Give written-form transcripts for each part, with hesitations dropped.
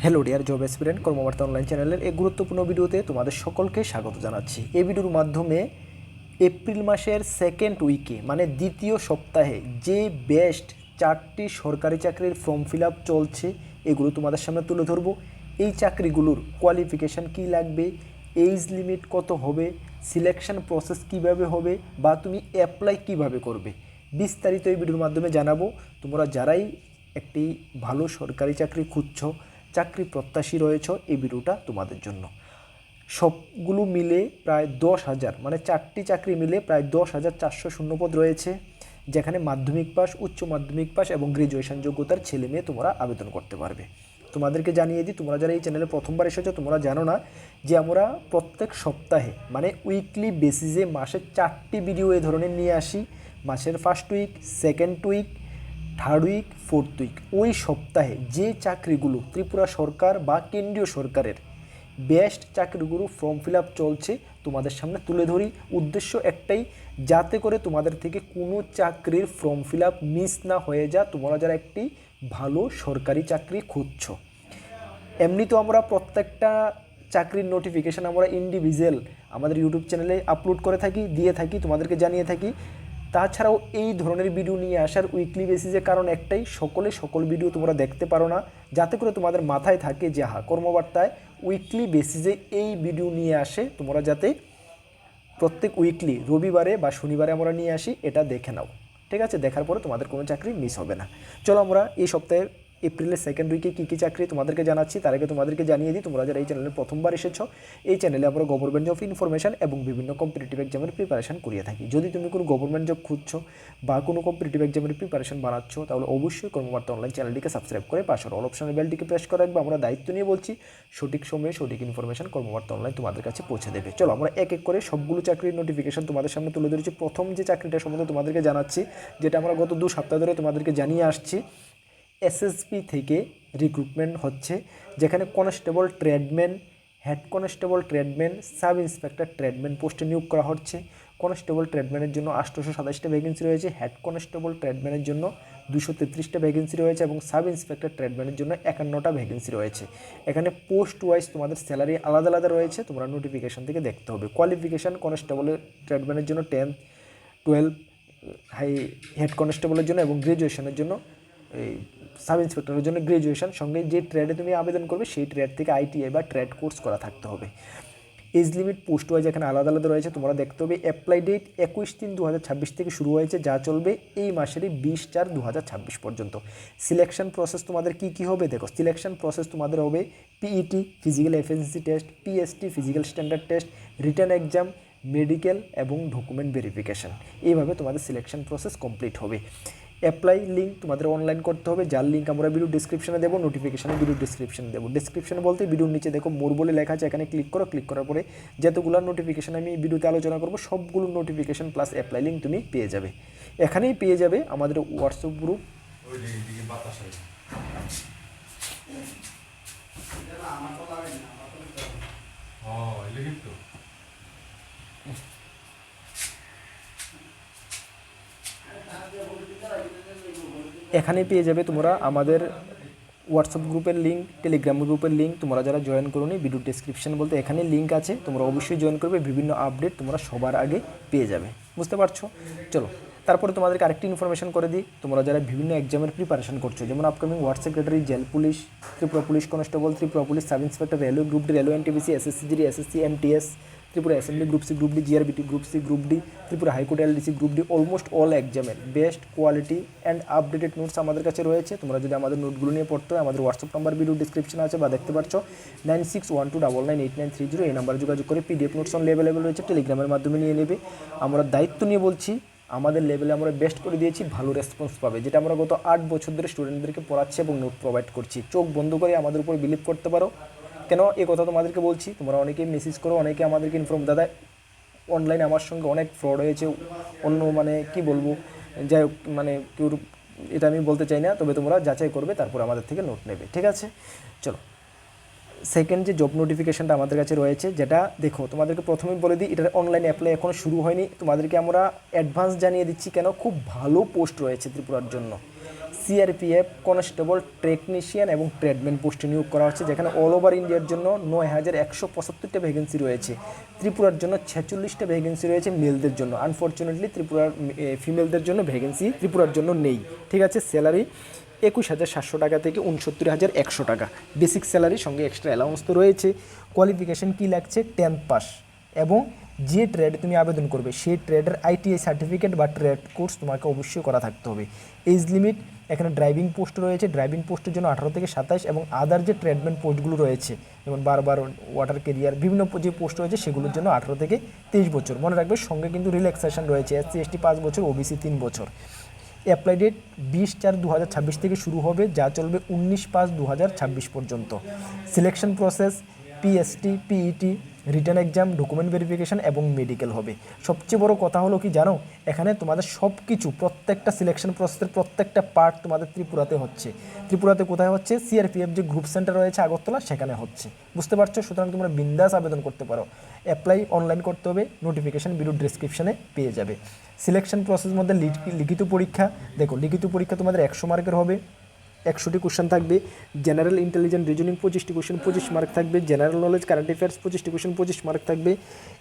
Hello dear job এসপিরেন্ট কর্মবার্তা online চ্যানেলের এই গুরুত্বপূর্ণ ভিডিওতে তোমাদের সকলকে স্বাগত জানাচ্ছি। এই ভিডিওর মাধ্যমে এপ্রিল মাসের সেকেন্ড উইকে মানে দ্বিতীয় সপ্তাহে যে বেস্ট 4টি সরকারি চাকরির ফর্ম ফিল আপ চলছে এগুলো তোমাদের সামনে তুলে ধরবো। এই চাকরিগুলোর কোয়ালিফিকেশান কী লাগবে, এজ লিমিট কত হবে, সিলেকশন প্রসেস কিভাবে হবে বা তুমি অ্যাপ্লাই কিভাবে করবে, বিস্তারিত এই ভিডিওর মাধ্যমে জানাবো। তোমরা যারাই একটি ভালো সরকারি চাকরি খুঁজছো, চাকরি প্রত্যাশী রয়েছ, এই ভিডিওটা তোমাদের জন্য। সবগুলো মিলে প্রায় 10,000 মানে 4টি চাকরি মিলে প্রায় 10,400 শূন্যপদ রয়েছে, যেখানে মাধ্যমিক পাস, উচ্চ মাধ্যমিক পাস এবং গ্র্যাজুয়েশন যোগ্যতার ছেলে মেয়ে তোমরা আবেদন করতে পারবে। তোমাদেরকে জানিয়ে দিই, তোমরা যারা এই চ্যানেলে প্রথমবার এসেছো তোমরা জানো না যে আমরা প্রত্যেক সপ্তাহে মানে উইকলি বেসিসে মাসে 4টি ভিডিও এই ধরনের নিয়ে আসি। মাসের first week, second week, third week, fourth week. ওই সপ্তাহে যে চাকরিগুলো ত্রিপুরা সরকার বা কেন্দ্রীয় সরকারের বেস্ট চাকরিগুলো ফর্ম ফিল আপ চলছে তোমাদের সামনে তুলে ধরি। উদ্দেশ্য একটাই, যাতে করে তোমাদের থেকে কোনো চাকরির ফর্ম ফিল আপ মিস না হয়ে যা, তোমরা যারা একটি ভালো সরকারি চাকরি খুঁজছো। এমনি তো আমরা প্রত্যেকটা চাকরির নোটিফিকেশান আমরা ইন্ডিভিজুয়াল আমাদের ইউটিউব চ্যানেলে আপলোড করে থাকি, দিয়ে থাকি, তোমাদেরকে জানিয়ে থাকি। তাছাড়াও এই ধরনের ভিডিও নিয়ে আসার উইকলি বেসিসে কারণ একটাই, সকল ভিডিও তোমরা দেখতে পারো না, যাতে করে তোমাদের মাথায় থাকে যে হ্যাঁ কর্মবার্তায় উইকলি বেসিসে এই ভিডিও নিয়ে আসে, তোমরা যাতে প্রত্যেক উইকলি রবিবারে বা শনিবারে আমরা নিয়ে আসি, এটা দেখে নাও। ঠিক আছে, দেখার পরে তোমাদের কোনো চাকরি মিস হবে না। চলো আমরা এই সপ্তাহে এপ্রিলের সেকেন্ড উইকে কী চাকরি তোমাদেরকে জানাচ্ছি, তার আগে তোমাদেরকে জানিয়ে দিই, তোমরা যারা এই চ্যানেলে প্রথমবার এসেছো, এই চ্যানেলে আমরা গভর্নমেন্ট জব ইনফরমেশন এবং বিভিন্ন কম্পিটিটিভ এক্সামের প্রিপারেশন করিয়ে থাকি। যদি তুমি কোনো গভর্নমেন্ট জব খুঁজছো বা কোনো কম্পিটিটিভ এক্সামের প্রিপারেশন বানাচ্ছ, তাহলে অবশ্যই কর্মবার্তা অনলাইন চ্যানেলটিকে সাবস্ক্রাইব করে পাশের অল অপশনের বেলটিকে প্রেস করে রাখবে। আমরা দায়িত্ব নিয়ে বলছি, সঠিক সময়ে সঠিক ইনফরমেশন কর্মবার্তা অনলাইন তোমাদের কাছে পৌঁছে দেবে। চলো আমরা এক এক করে সবগুলো চাকরির নোটিফিকেশন তোমাদের সামনে তুলে ধরেছি। প্রথম যে চাকরিটা সম্বন্ধে তোমাদেরকে জানাচ্ছি, যেটা আমরা গত 2 সপ্তাহ ধরে তোমাদেরকে জানিয়ে আসছি, এসএসপি থেকে রিক্রুটমেন্ট হচ্ছে, যেখানে constable tradesman, head constable tradesman, sub inspector tradesman পোস্টে নিয়োগ করা হচ্ছে। কনস্টেবল ট্রেডম্যানের জন্য 827টা ভ্যাকেন্সি রয়েছে, হেড কনস্টেবল ট্রেডম্যানের জন্য 233টা ভ্যাকেন্সি রয়েছে এবং সাব ইন্সপেক্টর ট্রেডম্যানের জন্য 51টা ভ্যাকেন্সি রয়েছে। এখানে পোস্ট ওয়াইজ তোমাদের স্যালারি আলাদা আলাদা রয়েছে, তোমরা নোটিফিকেশন থেকে দেখতে হবে। কোয়ালিফিকেশান কনস্টেবলের ট্রেডম্যানের জন্য 10, 12 হাই, হেড কনস্টেবলের জন্য এবং গ্র্যাজুয়েশনের জন্য এই সাব ইন্সপেক্টরের জন্য গ্র্যাজুয়েশন, সঙ্গে যে ট্রেডে তুমি আবেদন করবে সেই ট্রেড থেকে আইটিআই বা ট্রেড কোর্স করা থাকতে হবে। এজ লিমিট পোস্ট ওয়াইজ এখানে আলাদা আলাদা রয়েছে, তোমরা দেখতে হবে। অ্যাপ্লাই ডেট 21/3/2026 থেকে শুরু হয়েছে, যা চলবে এই মাসেরই 20/4/2026 পর্যন্ত। সিলেকশন প্রসেস তোমাদের কী হবে দেখো। সিলেকশন প্রসেস তোমাদের হবে PET physical efficiency test, PST physical standard test, written exam, medical এবং ডকুমেন্ট ভেরিফিকেশান। এইভাবে তোমাদের সিলেকশন প্রসেস কমপ্লিট হবে। অ্যাপ্লাই লিঙ্ক তোমাদের অনলাইন করতে হবে, যার লিঙ্ক আমরা ভিডিও ডিসক্রিপশনে দেবো, নোটিফিকেশানে ভিডিও ডিসক্রিপশনে দেবো। ডিসক্রিপশন বলতে ভিডিওর নিচে দেখো মোর বলে লেখা আছে, এখানে ক্লিক করো। ক্লিক করার পরে যতগুলো নোটিফিকেশান আমি ভিডিওতে আলোচনা করবো সবগুলো নোটিফিকেশান প্লাস অ্যাপ্লাই লিঙ্ক তুমি পেয়ে যাবে। এখানেই পেয়ে যাবে আমাদের হোয়াটসঅ্যাপ গ্রুপ। এখানে পেয়ে যাবে তোমরা আমাদের হোয়াটসঅ্যাপ গ্রুপের লিঙ্ক, টেলিগ্রাম গ্রুপের লিঙ্ক। তোমরা যারা জয়েন করো নি, ভিডিও ডিসক্রিপশন বলতে এখানে লিঙ্ক আছে, তোমরা অবশ্যই জয়েন করবে। বিভিন্ন আপডেট তোমরা সবার আগে পেয়ে যাবে, বুঝতে পারছো। চলো তারপরে তোমাদেরকে আরেকটি ইনফরমেশন করে দিই, তোমরা যারা বিভিন্ন এক্সামের প্রিপারেশন করছো, যেমন upcoming ward secretary, jail police, Tripura police constable, Tripura police sub inspector, railway group D, railway NTPC, SSC GD, SSC MTS, Tripura assembly group C, group D, JRBT group C, group D, Tripura high court LDC group D, almost all এক্সামের best quality and updated notes আমাদের কাছে রয়েছে। তোমরা যদি আমাদের নোটগুলো নিয়ে পড়তে হয়, আমাদের হোয়াটসঅ্যাপ নাম্বার ভিডিও ডিসক্রিপশন আছে বা দেখতে পাচ্ছ 9612998930, এই নাম্বারে যোগাযোগ করে পিডিএফ নোটস অন অ্যাভেলেবল রয়েছে, টেলিগ্রামের মাধ্যমে নিয়ে নেবে। আমরা দায়িত্ব নিয়ে বলছি, আমাদের লেভেলে আমরা বেস্ট করে দিয়েছি, ভালো রেসপন্স পাবে, যেটা আমরা গত 8 বছর ধরে স্টুডেন্টদেরকে পড়াচ্ছি এবং নোট প্রোভাইড করছি। চোখ বন্ধ করে আমাদের উপর বিলিভ করতে পারো। কেন এই কথা তোমাদেরকে বলছি, তোমরা অনেকেই মেসেজ করো, অনেকে আমাদেরকে ইনফর্ম, দাদা অনলাইনে আমার সঙ্গে অনেক ফ্রড হয়েছে, অন্য মানে কি বলবো, যাই হোক মানে কেউ, এটা আমি বলতে চাই না, তবে তোমরা যাচাই করবে, তারপর আমাদের থেকে নোট নেবে, ঠিক আছে। চলো সেকেন্ড যে জব নোটিফিকেশানটা আমাদের কাছে রয়েছে, যেটা দেখো তোমাদেরকে প্রথমেই বলে দিই, এটার অনলাইন অ্যাপ্লাই এখনও শুরু হয়নি, তোমাদেরকে আমরা অ্যাডভান্স জানিয়ে দিচ্ছি। কেন, খুব ভালো পোস্ট রয়েছে ত্রিপুরার জন্য। সিআরপিএফ কনস্টেবল টেকনিশিয়ান এবং ট্রেডম্যান পোস্টে নিয়োগ করা হচ্ছে, যেখানে অল ওভার ইন্ডিয়ার জন্য ৯,১৭৫টা ভ্যাকেন্সি রয়েছে। ত্রিপুরার জন্য 46টা ভ্যাকেন্সি রয়েছে মেলদের জন্য। আনফর্চুনেটলি ত্রিপুরার ফিমেলদের জন্য ভ্যাকেন্সি ত্রিপুরার জন্য নেই। ঠিক আছে, স্যালারি ২১,৭০০ টাকা থেকে ৬৯,১০০ টাকা বেসিক স্যালারি, সঙ্গে এক্সট্রা অ্যালাউন্স তো রয়েছে। কোয়ালিফিকেশান কী লাগছে? 10th পাস, এবং যে ট্রেডে তুমি আবেদন করবে সেই ট্রেডের আইটিআই সার্টিফিকেট বা ট্রেড কোর্স তোমাকে অবশ্যই করা থাকতে হবে। এজ লিমিট, এখানে ড্রাইভিং পোস্ট রয়েছে, ড্রাইভিং পোস্টের জন্য 18 থেকে 27, এবং আদার যে ট্রেডম্যান পোস্টগুলো রয়েছে যেমন বারবার ওয়াটার কেরিয়ার বিভিন্ন যে পোস্ট রয়েছে সেগুলোর জন্য 18 থেকে 23 বছর। মনে রাখবে সঙ্গে কিন্তু রিল্যাক্সেশন রয়েছে, SC ST 5 বছর, ওবিসি 3 বছর। অ্যাপ্লাই ডেট 20/4/2026 থেকে শুরু হবে, যা চলবে 19/5/2026 পর্যন্ত। Selection process PST PET, return exam, document verification এবং মেডিকেল হবে। সবচেয়ে বড় কথা হলো কি জানো, এখানে তোমাদের সব কিছু প্রত্যেকটা সিলেকশন প্রসেসের প্রত্যেকটা পার্ট তোমাদের ত্রিপুরাতে হচ্ছে। ত্রিপুরাতে কোথায় হচ্ছে? সিআরপিএফ যে গ্রুপ সেন্টার রয়েছে আগরতলা, সেখানে হচ্ছে। বুঝতে পারছো? সুতরাং তোমরা বিন্দাস আবেদন করতে পারো। অ্যাপ্লাই অনলাইন করতে হবে, নোটিফিকেশান ভিডিও ডেসক্রিপশানে পেয়ে যাবে। সিলেকশন প্রসেসের মধ্যে লিখিত পরীক্ষা, দেখো লিখিত পরীক্ষা তোমাদের 100 মার্কের হবে, 100টি কোশ্চেন থাকবে। জেনারেল ইন্টেলিজেন্ট রিজনিং 25টি কোশ্চেন 25 মার্ক থাকবে। জেনারেল নলেজ কারেন্ট অ্যাফেয়ার্স 25টি কোশ্চেন 25 মার্ক থাকবে।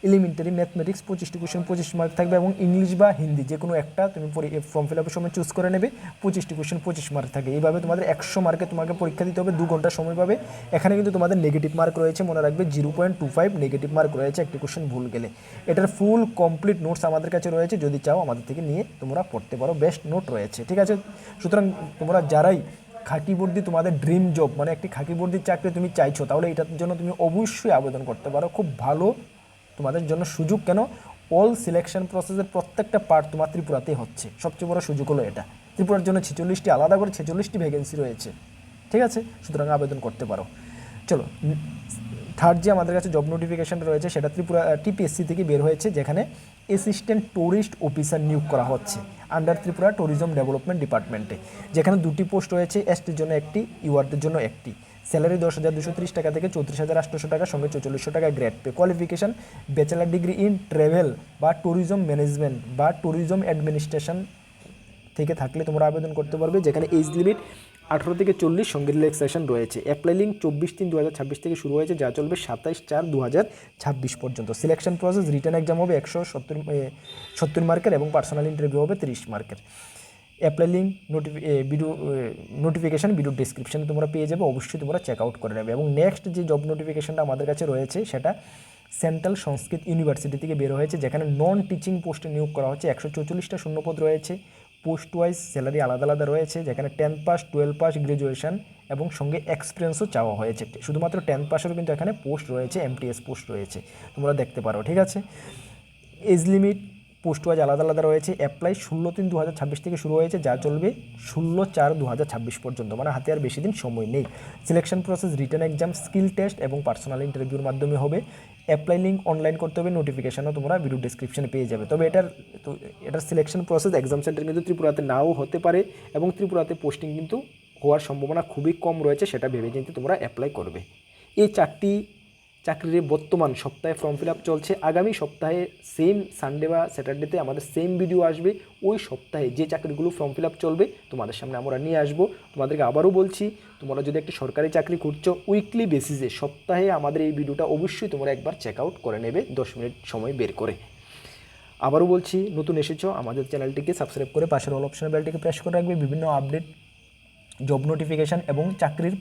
এলিমেন্টারি ম্যাথমেটিক্স 25টি কোশ্চেন 25 মার্ক থাকবে, এবং ইংলিশ বা হিন্দি যে কোনো একটা তুমি ফর্ম ফিল আপের সময় চুজ করে নেবে, 25টি কোশ্চেন 25 মার্ক থাকে। এইভাবে তোমাদের 100 মার্কে তোমাকে পরীক্ষা দিতে হবে, 2 ঘন্টা সময় পাবে। এখানে কিন্তু তোমাদের নেগেটিভ মার্ক রয়েছে, মনে রাখবে 0.25 নেগেটিভ মার্ক রয়েছে একটি কোশ্চেন ভুল গেলে। এটার ফুল কমপ্লিট নোটস আমাদের কাছে রয়েছে, যদি চাও আমাদের থেকে নিয়ে তোমরা পড়তে পারো, বেস্ট নোট রয়েছে। ঠিক আছে, সুতরাং তোমরা যারাই খাকি বর্দি তোমাদের ড্রিম জব মানে একটি খাকি বর্দির চাকরি তুমি চাইছো, তাহলে এটার জন্য তুমি অবশ্যই আবেদন করতে পারো। খুব ভালো তোমাদের জন্য সুযোগ, কেন অল সিলেকশন প্রসেসের প্রত্যেকটা পার্ট তোমার ত্রিপুরাতেই হচ্ছে। সবচেয়ে বড় সুযোগ হলো এটা। ত্রিপুরার জন্য 46টি আলাদা করে 46টি ভ্যাকেন্সি রয়েছে। ঠিক আছে, সুতরাং আবেদন করতে পারো। চলো, থার্ড যে আমাদের কাছে জব নোটিফিকেশান রয়েছে সেটা ত্রিপুরা টিপিএসসি থেকে বের হয়েছে, যেখানে অ্যাসিস্ট্যান্ট ট্যুরিস্ট অফিসার নিয়োগ করা হচ্ছে আন্ডার ত্রিপুরা ট্যুরিজম ডেভেলপমেন্ট ডিপার্টমেন্টে, যেখানে 2টি পোস্ট রয়েছে, এসটির জন্য একটি, ইউআরদের জন্য একটি। স্যালারি 10,230 টাকা থেকে 34,800 টাকা, সঙ্গে 4400 টাকা grade pay. Qualification bachelor degree in travel বা ট্যুরিজম ম্যানেজমেন্ট বা ট্যুরিজম অ্যাডমিনিস্ট্রেশন থেকে থাকলে তোমরা আবেদন করতে পারবে, যেখানে এজ লিমিট 18 থেকে 40, সঙ্গে রিল্যাক্সেশন রয়েছে। অ্যাপ্লাই লিঙ্ক 24/3/2026 থেকে শুরু হয়েছে, যা চলবে 27/4/2026 পর্যন্ত। সিলেকশন প্রসেস রিটার্ন এক্সাম হবে 170 মার্কের, এবং পার্সোনাল ইন্টারভিউ হবে 30 মার্কের। অ্যাপ্লাই লিঙ্ক নোটিফিকেশান ভিডিও ডেসক্রিপশানে তোমরা পেয়ে যাবে, অবশ্যই তোমরা চেক আউট করে নেবে। এবং নেক্সট যে জব নোটিফিকেশানটা আমাদের কাছে রয়েছে সেটা সেন্ট্রাল সংস্কৃত ইউনিভার্সিটি থেকে বের হয়েছে, যেখানে নন টিচিং পোস্টে নিয়োগ করা হচ্ছে। 144টা শূন্যপদ রয়েছে, পোস্ট ওয়াইজ স্যালারি আলাদা আলাদা রয়েছে, যেখানে 10th পাস 12 পাস গ্র্যাজুয়েশন এবং সঙ্গে এক্সপিরিয়েন্সও চাওয়া হয়েছে। শুধুমাত্র 10th পাসেরও কিন্তু এখানে পোস্ট রয়েছে, MTS পোস্ট রয়েছে, তোমরা দেখতে পারো। ঠিক আছে, এজ লিমিট পোস্ট ওয়াইজ আলাদা আলাদা রয়েছে। অ্যাপ্লাই 16/3/2026 থেকে শুরু হয়েছে, যা চলবে 16/4/2026 পর্যন্ত, মানে হাতে আর বেশি দিন সময় নেই। Selection process return exam, skill test এবং পার্সোনাল ইন্টারভিউর মাধ্যমে হবে। অ্যাপ্লাই লিঙ্ক অনলাইন করতে হবে, নোটিফিকেশানও তোমরা ভিডিও ডেসক্রিপশনে পেয়ে যাবে। তবে এটার সিলেকশন প্রসেস এক্সাম সেন্টার কিন্তু ত্রিপুরাতে নাও হতে পারে, এবং ত্রিপুরাতে পোস্টিং কিন্তু হওয়ার সম্ভাবনা খুবই কম রয়েছে, সেটা ভেবে চিন্তে তোমরা অ্যাপ্লাই করবে। এই 4টি চাকরির বর্তমান সপ্তাহে ফর্ম ফিল আপ চলছে। আগামী সপ্তাহে সেম সানডে বা স্যাটারডেতে আমাদের সেম ভিডিও আসবে। ওই সপ্তাহে যে চাকরিগুলো ফর্ম ফিল আপ চলবে তোমাদের সামনে আমরা নিয়ে আসবো। তোমাদেরকে আবারও বলছি, তোমরা যদি একটি সরকারি চাকরি খুঁজছো উইকলি বেসিসে, সপ্তাহে আমাদের এই ভিডিওটা অবশ্যই তোমরা একবার চেক আউট করে নেবে 10 মিনিট সময় বের করে। আবারও বলছি, নতুন এসেছো আমাদের চ্যানেলটিকে সাবস্ক্রাইব করে পাশের অল অপশন বেলটিকে প্রেস করে রাখবে। বিভিন্ন আপডেট, জব নোটিফিকেশান এবং চাকরির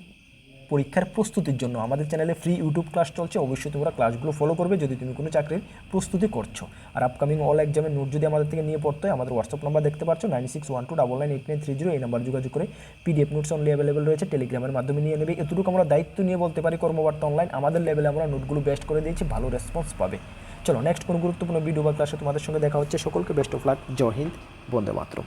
পরীক্ষার প্রস্তুতির জন্য আমাদের চ্যানেলে ফ্রি ইউটিউব ক্লাস চলছে, অবশ্যই তোমরা ক্লাসগুলো ফলো করবে যদি তুমি কোনো চাকরির প্রস্তুতি করছো। আর আপকামিং অল এক্সামের নোট যদি আমাদের থেকে নিয়ে পড়তে হয়, আমাদের হোয়াটসঅ্যাপ নাম্বার দেখতে পাচ্ছ 9612998930, এই নাম্বার যোগাযোগ করে PDF নোটস অনলি অ্যাভেলেবেল রয়েছে, টেলিগ্রামের মাধ্যমে নিয়ে নেবে। এতটুকু আমরা দায়িত্ব নিয়ে বলতে পারি, কর্মবার্তা অনলাইন আমাদের লেভেলে আমরা নোটগুলো বেস্ট করে দিয়েছি, ভালো রেসপন্স পাবে। চলো, নেক্সট কোনো গুরুত্বপূর্ণ ভিডিও বা ক্লাসে তোমাদের সঙ্গে দেখা হচ্ছে। সকলকে বেস্ট অফ লাক, জয় হিন্দ, বন্দে মাতরম।